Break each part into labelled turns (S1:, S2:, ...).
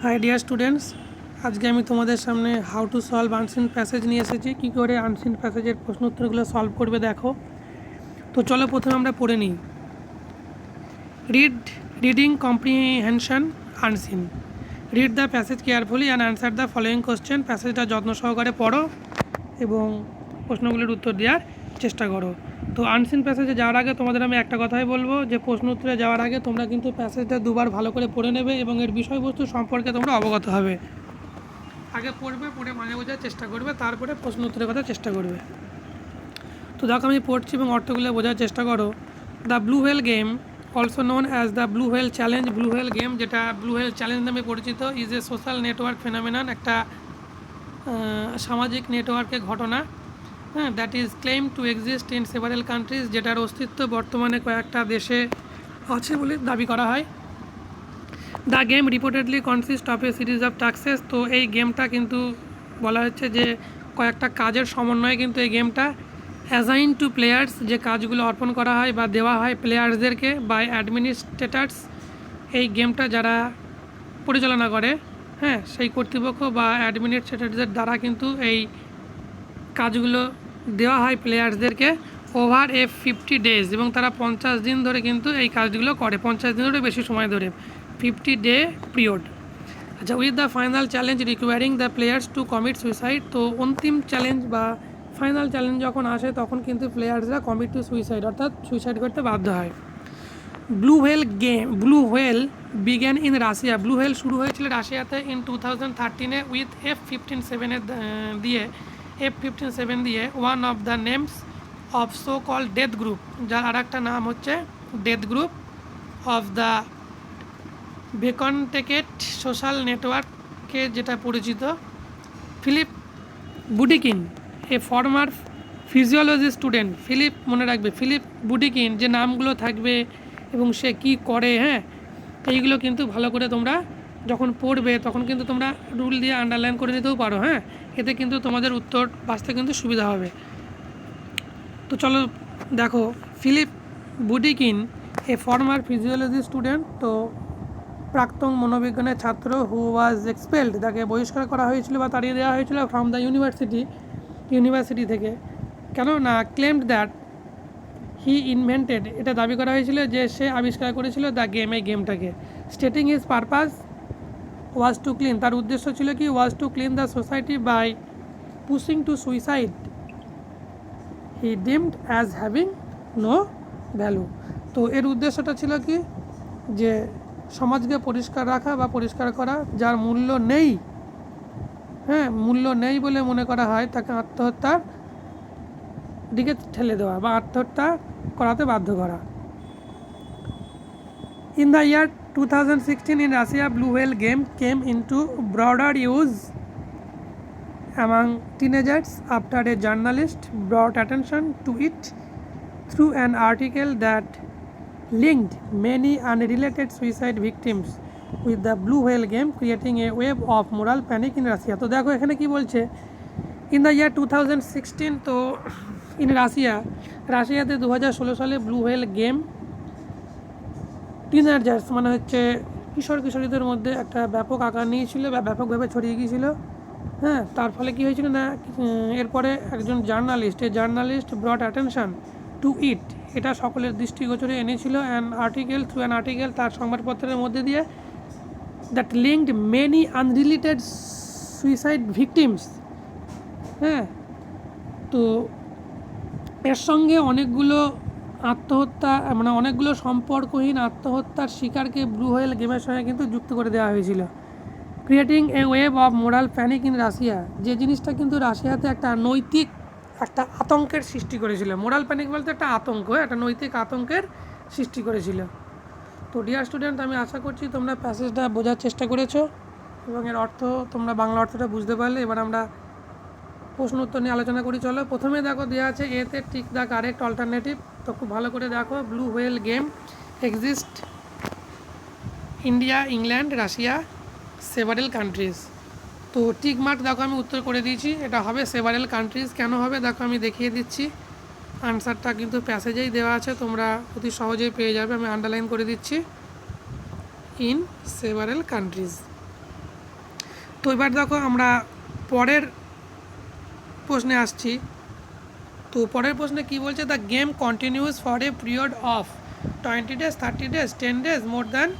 S1: High dear students, আজকে আমি তোমাদের সামনে how to solve unseen passage নিয়ে এসেছি। কী করে আনসিন প্যাসেজের প্রশ্ন উত্তরগুলো সলভ করবে দেখো। তো চলো প্রথমে আমরা পড়ে নিই। Reading comprehension unseen. Read the passage carefully and answer the following question. প্যাসেজটা যত্ন সহকারে পড়ো এবং প্রশ্নগুলির উত্তর দেওয়ার চেষ্টা করো। তো আনসিন প্যাসেজে যাওয়ার আগে তোমাদের আমি একটা কথাই বলবো যে প্রশ্ন উত্তরে যাওয়ার আগে তোমরা কিন্তু প্যাসেজটা দুবার ভালো করে পড়ে নেবে এবং এর বিষয়বস্তু সম্পর্কে তোমরা অবগত হবে। আগে পড়বে, পড়ে মানে বোঝার চেষ্টা করবে, তারপরে প্রশ্ন উত্তরের কথা চেষ্টা করবে। তো দেখো আমি পড়ছি এবং অর্থগুলো বোঝার চেষ্টা করো। The blue whale game, also known as the blue whale challenge. Blue whale game, যেটা ব্লু হোয়েল চ্যালেঞ্জ নামে পরিচিত, is a social network phenomenon, একটা সামাজিক নেটওয়ার্কের ঘটনা। হ্যাঁ, that is claim to exist in several countries, যেটার অস্তিত্ব বর্তমানে কয়েকটা দেশে আছে বলে দাবি করা হয়। The game reportedly consist of a series of tasks. তো এই গেমটা কিন্তু বলা হচ্ছে যে কয়েকটা কাজের সমন্বয়ে কিন্তু এই গেমটা অ্যাসাইন টু প্লেয়ার্স, যে কাজগুলো অর্পণ করা হয় বা দেওয়া হয় প্লেয়ার্সদেরকে বাই অ্যাডমিনিস্ট্রেটার্স। এই গেমটা যারা পরিচালনা করে, হ্যাঁ, সেই কর্তৃপক্ষ বা অ্যাডমিনিস্ট্রেটারদের দ্বারা কিন্তু এই কাজগুলো দেওয়া হয় প্লেয়ার্সদেরকে ওভার 50 ডেজ, এবং তারা 50 দিন ধরে কিন্তু এই কাজগুলো করে, 50 দিন ধরে বেশি সময় ধরে, 50 ডে পিরিয়ড। আচ্ছা, with the final challenge recurring the players two commit suicide. তো অন্তিম চ্যালেঞ্জ বা ফাইনাল চ্যালেঞ্জ যখন আসে তখন কিন্তু প্লেয়ার্সরা কমিট টু সুইসাইড, অর্থাৎ সুইসাইড করতে বাধ্য হয়। Blue blue whale began in Russia. Blue whale শুরু হয়েছিল রাশিয়াতে ইন 2013 উইথ F-15-7 দিয়ে, F-15-7 দিয়ে one of the names of so call death group, যার আর একটা নাম হচ্ছে death group of the VKontakte social নেটওয়ার্কে, যেটা পরিচিত। Philipp Budeikin, a former physiology student. Philipp, মনে রাখবে, ফিলিপ বুডিকিন, যে নামগুলো থাকবে এবং সে কি করে, হ্যাঁ, এইগুলো কিন্তু ভালো করে তোমরা যখন পড়বে তখন কিন্তু তোমরা রুল দিয়ে আন্ডারলাইন করে নিতেও পারো। হ্যাঁ, এতে কিন্তু তোমাদের উত্তর বাঁচতে কিন্তু সুবিধা হবে। তো চলো দেখো, Philipp Budeikin, a former physiology student, তো প্রাক্তন মনোবিজ্ঞানের ছাত্র, হু ওয়াজ এক্সপেলড, তাকে বহিষ্কার করা হয়েছিল বা তাড়িয়ে দেওয়া হয়েছিল ফ্রম দ্য ইউনিভার্সিটি থেকে। কেন না, ক্লেমড দ্যাট হি ইনভেন্টেড, এটা দাবি করা হয়েছিল যে সে আবিষ্কার করেছিল দ্য গেম, এই গেমটাকে। Stating his purpose was to clean, তার উদ্দেশ্য ছিল কি, was to clean the society by pushing to suicide he deemed as having no value. তো এর উদ্দেশ্যটা ছিল কি, যে সমাজকে পরিষ্কার রাখা বা পরিষ্কার করা, যার মূল্য নেই, হ্যাঁ, মূল্য নেই বলে মনে করা হয়, তাকে আত্মহত্যার দিকে ঠেলে দেওয়া বা আত্মহত্যা করাতে বাধ্য করা। In the year 2016 in Russia, blue whale game came into broader use among teenagers after a journalist brought attention to it through an article that linked many unrelated suicide victims with the blue whale game, creating a wave of moral panic in Russia. তো দেখো এখানে কি বলছে, in the year 2016, তো in রাশিয়াতে 2016 সালে blue whale game teenagers মানে হচ্ছে কিশোরীদের মধ্যে একটা ব্যাপক আকার নিয়েছিল বা ব্যাপকভাবে ছড়িয়ে গিয়েছিল। হ্যাঁ, তার ফলে কী হয়েছিল না, এরপরে একজন জার্নালিস্ট ব্রট অ্যাটেনশন টু ইট, এটা সকলের দৃষ্টিগোচরে এনেছিল অ্যান আর্টিকেল, তার সংবাদপত্রের মধ্যে দিয়ে, that linked many unrelated suicide victims. হ্যাঁ, তো এর সঙ্গে অনেকগুলো আত্মহত্যা, মানে অনেকগুলো সম্পর্কহীন আত্মহত্যার শিকারকে ব্লু হোয়েল গেমের সঙ্গে কিন্তু যুক্ত করে দেওয়া হয়েছিল। Creating a wave of moral panic in Russia, যে জিনিসটা কিন্তু রাশিয়াতে একটা নৈতিক একটা আতঙ্কের সৃষ্টি করেছিল। মোরাল প্যানিক বলতে একটা আতঙ্ক, একটা নৈতিক আতঙ্কের সৃষ্টি করেছিল। তো ডিয়ার স্টুডেন্ট, আমি আশা করছি তোমরা প্যাসেজটা বোঝার চেষ্টা করেছো এবং এর অর্থ তোমরা বাংলা অর্থটা বুঝতে পারলে। এবার আমরা প্রশ্ন উত্তর নিয়ে আলোচনা করি। চলো, প্রথমে দেখো দেওয়া আছে এতে টিক দ্য কারেক্ট অল্টারনেটিভ। তো খুব ভালো করে দেখো, blue whale game exist India, England, Russia, several countries. তো টিক মার্ক দেখো আমি উত্তর করে দিয়েছি, এটা হবে সেভারেল কান্ট্রিজ। কেন হবে দেখো আমি দেখিয়ে দিচ্ছি, আনসারটা কিন্তু প্যাসেজেই দেওয়া আছে, তোমরা অতি সহজেই পেয়ে যাবে। আমি আন্ডারলাইন করে দিচ্ছি, ইন সেভারেল কান্ট্রিজ। তো এবার দেখো আমরা পরের প্রশ্নে আসছি। তো পরের প্রশ্নে কি বলছে, the game continuous for a period of 20 days, 30 days, 10 days, more than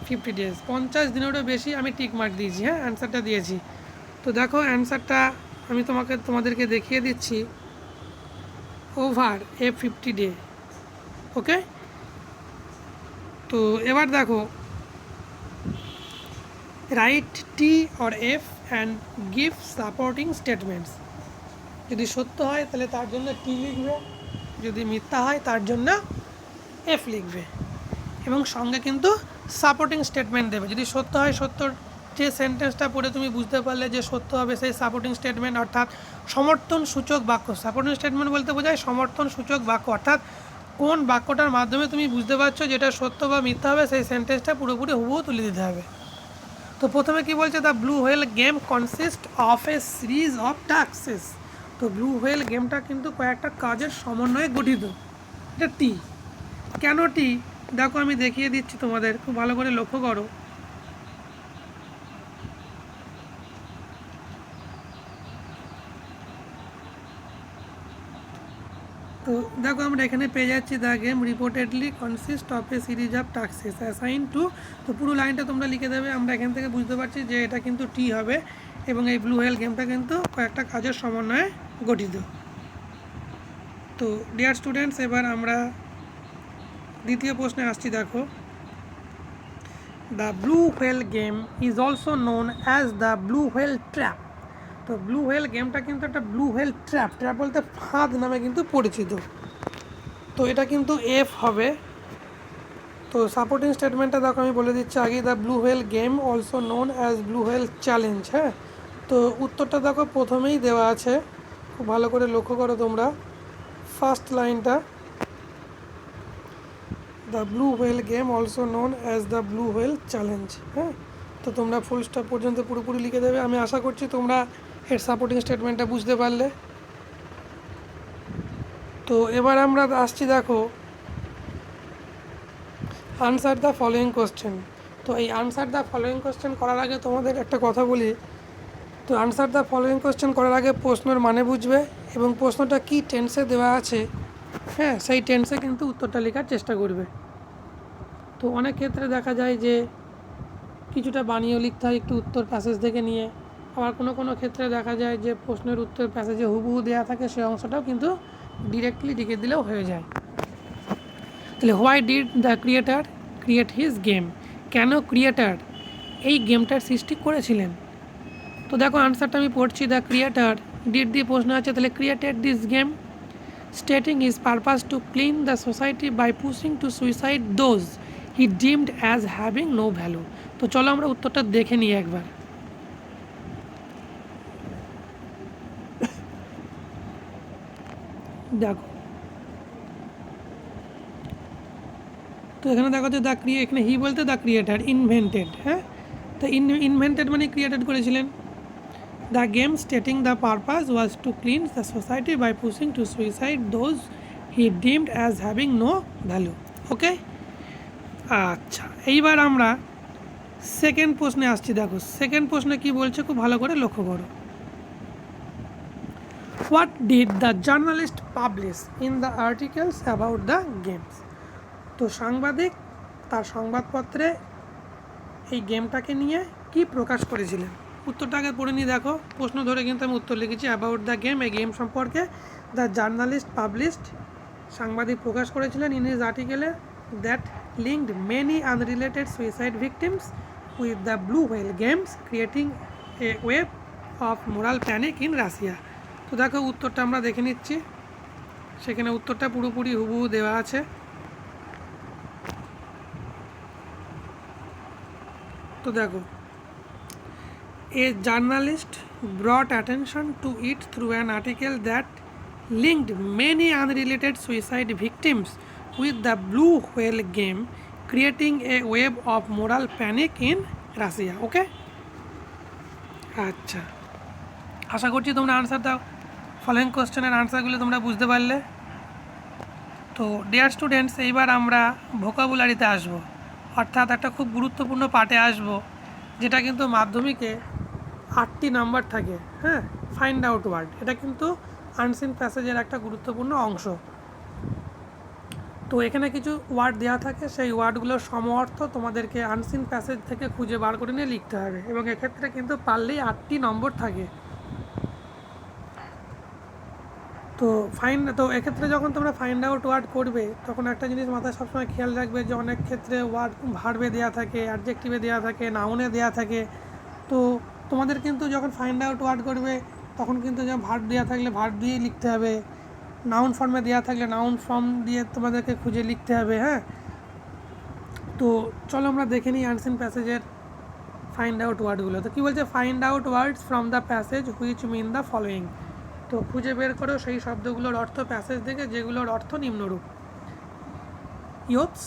S1: 50 days। 50 দিনেরও বেশি আমি টিক মার্ক দিয়েছি, হ্যাঁ অ্যান্সারটা দিয়েছি। তো দেখো অ্যান্সারটা আমি তোমাদেরকে দেখিয়ে দিচ্ছি, ওভার এ 50 ডে। ওকে, তো এবার দেখো write tea or F and give supporting statements. যদি সত্য হয় তাহলে তার জন্য টি লিখবে, যদি মিথ্যা হয় তার জন্য এফ লিখবে, এবং সঙ্গে কিন্তু সাপোর্টিং স্টেটমেন্ট দেবে। যদি সত্য হয়, সত্যর যে সেন্টেন্সটা পড়ে তুমি বুঝতে পারলে যে সত্য হবে, সেই সাপোর্টিং স্টেটমেন্ট অর্থাৎ সমর্থন সূচক বাক্য। সাপোর্টিং স্টেটমেন্ট বলতে বোঝায় সমর্থন সূচক বাক্য, অর্থাৎ কোন বাক্যটার মাধ্যমে তুমি বুঝতে পারছো যেটা সত্য বা মিথ্যা হবে, সেই সেন্টেন্সটা পুরোপুরি হুবহু তুলে দিতে হবে। তো প্রথমে কি বলছে, the blue whale game consist of a series of tasks. তো ব্লু হোয়েল গেমটা কিন্তু কয়েকটা কাজের সমন্বয়ে গঠিত। এটা টি। কেন টি দেখো আমি দেখিয়ে দিচ্ছি তোমাদের, খুব ভালো করে লক্ষ্য করো। তো দেখো আমরা এখানে পেয়ে যাচ্ছি, the game reportedly consist of a series of tasks assign to. তো পুরো লাইনটা তোমরা লিখে দেবে। আমরা এখান থেকে বুঝতে পারছি যে এটা কিন্তু টি হবে, এবং এই ব্লু হোয়েল গেমটা কিন্তু কয়েকটা কাজের সমন্বয়ে গঠিত। তো ডিয়ার স্টুডেন্টস, এবার আমরা দ্বিতীয় প্রশ্নে আসছি। দেখো, the blue whale game is also known as the blue whale trap. তো ব্লু হোয়েল গেমটা কিন্তু একটা ব্লু হোয়েল ট্র্যাপ, ট্র্যাপ বলতে ফাঁদ নামে কিন্তু পরিচিত। তো এটা কিন্তু এফ হবে। তো সাপোর্টিং স্টেটমেন্টটা দেখো আমি বলে দিচ্ছি আগে, the blue whale game also known as blue whale challenge. হ্যাঁ, তো উত্তরটা দেখো প্রথমেই দেওয়া আছে, খুব ভালো করে লক্ষ্য করো তোমরা ফার্স্ট লাইনটা, the blue whale game also known as the blue whale challenge. হ্যাঁ, তো তোমরা ফুল স্টপ পর্যন্ত পুরোপুরি লিখে দেবে। আমি আশা করছি তোমরা এর সাপোর্টিং স্টেটমেন্টটা বুঝতে পারলে। তো এবার আমরা আসছি, দেখো আনসার দ্য ফলোয়িং কোশ্চেন। তো এই আনসার দ্য ফলোয়িং কোশ্চেন করার আগে তোমাদের একটা কথা বলি। তো আনসার দ্য ফলোয়িং কোশ্চেন করার আগে প্রশ্নের মানে বুঝবে, এবং প্রশ্নটা কী টেন্সে দেওয়া আছে, হ্যাঁ সেই টেন্সে কিন্তু উত্তরটা লেখার চেষ্টা করবে। তো অনেক ক্ষেত্রে দেখা যায় যে কিছুটা বানিয়েও লিখতে হয় একটু উত্তর প্যাসেজ থেকে নিয়ে, আবার কোনো কোনো ক্ষেত্রে দেখা যায় যে প্রশ্নের উত্তর প্যাসেজে হুবহু দেওয়া থাকে, সেই অংশটাও কিন্তু ডিরেক্টলি লিখে দিলেও হয়ে যায়। তাহলে why did the creator create his game, কেন ক্রিয়েটার এই গেমটার সৃষ্টি করেছিলেন। তো দেখো আনসারটা আমি পড়ছি, দ্য ক্রিয়েটার ডিড দিয়ে প্রশ্ন আছে, তাহলে created this game stating his purpose to clean the society by pushing to suicide those he deemed as having no value. তো চলো আমরা উত্তরটা দেখে নিই একবার। দেখো, তো এখানে দেখো যে এখানে হি বলতে দ্য ক্রিয়েটার ইনভেন্টেড। হ্যাঁ, তো ইনভেন্টেড মানে ক্রিয়েটেড করেছিলেন। The game stating the purpose was to clean the society by pushing to suicide those he deemed as having no value. Okay, আচ্ছা এইবার আমরা সেকেন্ড প্রশ্নে আসছি। দেখো সেকেন্ড প্রশ্নে কি বলছে, খুব ভালো করে লক্ষ্য করো। What did the journalist publish in the articles about the games. তো সাংবাদিক তার সংবাদপত্রে এই গেমটাকে নিয়ে কি প্রকাশ করেছিলেন। উত্তরটা আগে পড়ে নিয়ে দেখো, প্রশ্ন ধরে কিন্তু আমি উত্তর লিখেছি অ্যাবাউট দ্য গেম, এই গেম সম্পর্কে দ্য জার্নালিস্ট পাবলিশড সাংবাদিক প্রকাশ করেছিলেন ইন হিজ আর্টিকেলে that linked many unrelated suicide victims with the blue whale games creating a wave of moral panic in Russia. তো দেখো উত্তরটা আমরা দেখে নিচ্ছি, সেখানে উত্তরটা পুরোপুরি হুবহু দেওয়া আছে। তো দেখো, a journalist brought attention to it through an article that linked many unrelated suicide victims with the blue whale game creating a wave of moral panic in Russia. Okay, আচ্ছা আশা করছি তোমরা আনসার দাও ফলোয়িং কোশ্চেনের আনসারগুলো তোমরা বুঝতে পারলে। তো dear students, এইবার আমরা ভোকাবুলারিতে আসব, অর্থাৎ একটা খুব গুরুত্বপূর্ণ পার্টে আসব, যেটা কিন্তু মাধ্যমিকে 8টি নাম্বার থাকে। হ্যাঁ, ফাইন্ড আউট ওয়ার্ড এটা কিন্তু আনসিন প্যাসেজের একটা গুরুত্বপূর্ণ অংশ। তো এখানে কিছু ওয়ার্ড দেওয়া থাকে, সেই ওয়ার্ডগুলোর সম অর্থ তোমাদেরকে আনসিন প্যাসেজ থেকে খুঁজে বার করে নিয়ে লিখতে হবে, এবং এক্ষেত্রে কিন্তু পারলেই 8টি নম্বর থাকে। তো এক্ষেত্রে যখন তোমরা ফাইন্ড আউট ওয়ার্ড করবে তখন একটা জিনিস মাথায় সবসময় খেয়াল রাখবে যে অনেক ক্ষেত্রে ওয়ার্ড ভার্বে দেওয়া থাকে, অ্যাডজেক্টিভে দেওয়া থাকে, নাউনে দেওয়া থাকে। তো তোমাদের কিন্তু যখন ফাইন্ড আউট ওয়ার্ড করবে তখন কিন্তু যা ভার্ব দেওয়া থাকলে ভার্ব দিয়েই লিখতে হবে, নাউন ফর্মে দেওয়া থাকলে নাউন ফর্ম দিয়ে তোমাদেরকে খুঁজে লিখতে হবে। হ্যাঁ, তো চলো আমরা দেখে নিই আনসিন প্যাসেজের ফাইন্ড আউট ওয়ার্ডগুলো। তো কী বলছে, find out words from the passage which mean the following. তো খুঁজে বের করো সেই শব্দগুলোর অর্থ প্যাসেজ থেকে যেগুলোর অর্থ নিম্নরূপ। ইয়ুথস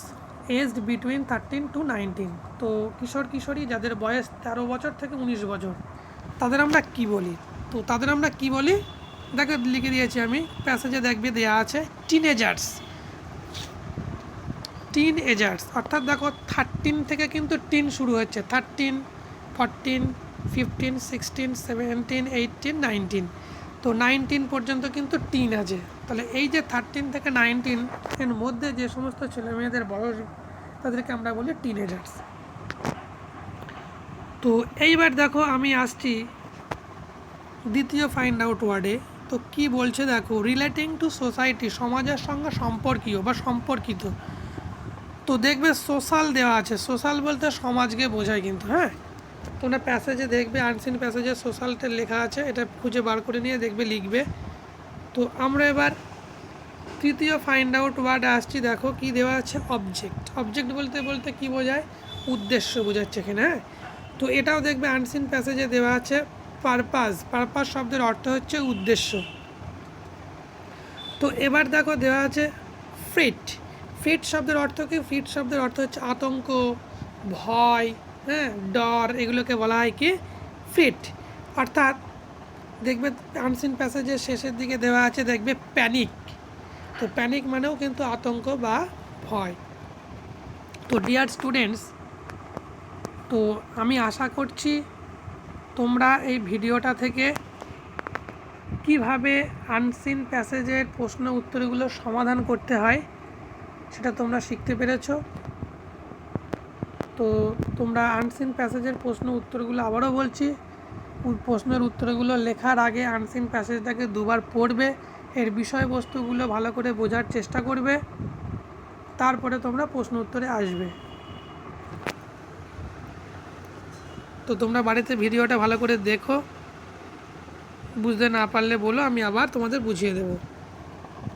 S1: এজড বিটুইন 13 to 19, তো কিশোর কিশোরী যাদের বয়স 13 বছর থেকে 19 বছর, তাদের আমরা কি বলি? তো তাদের আমরা কি বলি দেখো লিখে দিয়েছি আমি, প্যাসেজে দেখবে দেওয়া আছে টিনেজার্স। অর্থাৎ দেখো 13 থেকে কিন্তু টিন শুরু হচ্ছে, 13, 14, 15, 16, 17, 18, 19, তো 19 পর্যন্ত কিন্তু টিন আছে। তাহলে এই যে 13 থেকে 19 এর মধ্যে যে সমস্ত ছেলে মেয়েদের বয়স তাদেরকে আমরা বলি টিনেজার্স। তো এইবার দেখো আমি আসছি দ্বিতীয় ফাইন্ড আউট ওয়ার্ডে। তো কি বলছে দেখো, রিলেটিং টু সোসাইটি, সমাজের সঙ্গে সম্পর্কীয় বা সম্পর্কিত। তো দেখবে সোশ্যাল দেওয়া আছে, সোশ্যাল বলতে সমাজকে বোঝায় কিন্তু। হ্যাঁ, তোমরা প্যাসেজে দেখবে আনসিন প্যাসেজে সোশ্যালটা লেখা আছে, এটা খুঁজে বার করে নিয়ে দেখবে লিখবে। তো আমরা এবার তৃতীয় ফাইন্ড আউট ওয়ার্ডে আসছি। দেখো কি দেওয়া আছে, অবজেক্ট। অবজেক্ট বলতে বলতে কি বোঝায়, উদ্দেশ্য বোঝাচ্ছে এখানে। হ্যাঁ, তো এটাও দেখবে আনসিন প্যাসেজে দেওয়া আছে পারপাস। পারপাস শব্দের অর্থ হচ্ছে উদ্দেশ্য। তো এবার দেখো দেওয়া আছে ফ্রিট। ফিট শব্দের অর্থ কি, ফিট শব্দের অর্থ হচ্ছে আতঙ্ক, ভয়, হ্যাঁ, ডর, এগুলোকে বলা হয় কি ফিট। অর্থাৎ দেখবে আনসিন প্যাসেজের শেষের দিকে দেওয়া আছে দেখবে প্যানিক। তো প্যানিক মানেও কিন্তু আতঙ্ক বা ভয়। তো ডিয়ার স্টুডেন্টস, তো আমি আশা করছি তোমরা এই ভিডিওটা থেকে কিভাবে আনসিন প্যাসেজের প্রশ্ন উত্তরগুলো সমাধান করতে হয় সেটা তোমরা শিখতে পেরেছো। তো তোমরা আনসিন প্যাসেজের প্রশ্ন উত্তরগুলো আবারও বলছি, প্রশ্নের উত্তরগুলো লেখার আগে আনসিন প্যাসেজটাকে দুবার পড়বে, এর বিষয়বস্তুগুলো ভালো করে বোঝার চেষ্টা করবে, তারপরে তোমরা প্রশ্ন উত্তরে আসবে। তো তোমরা বাড়িতে ভিডিওটা ভালো করে দেখো, বুঝতে না পারলে বলো, আমি আবার তোমাদের বুঝিয়ে দেবো।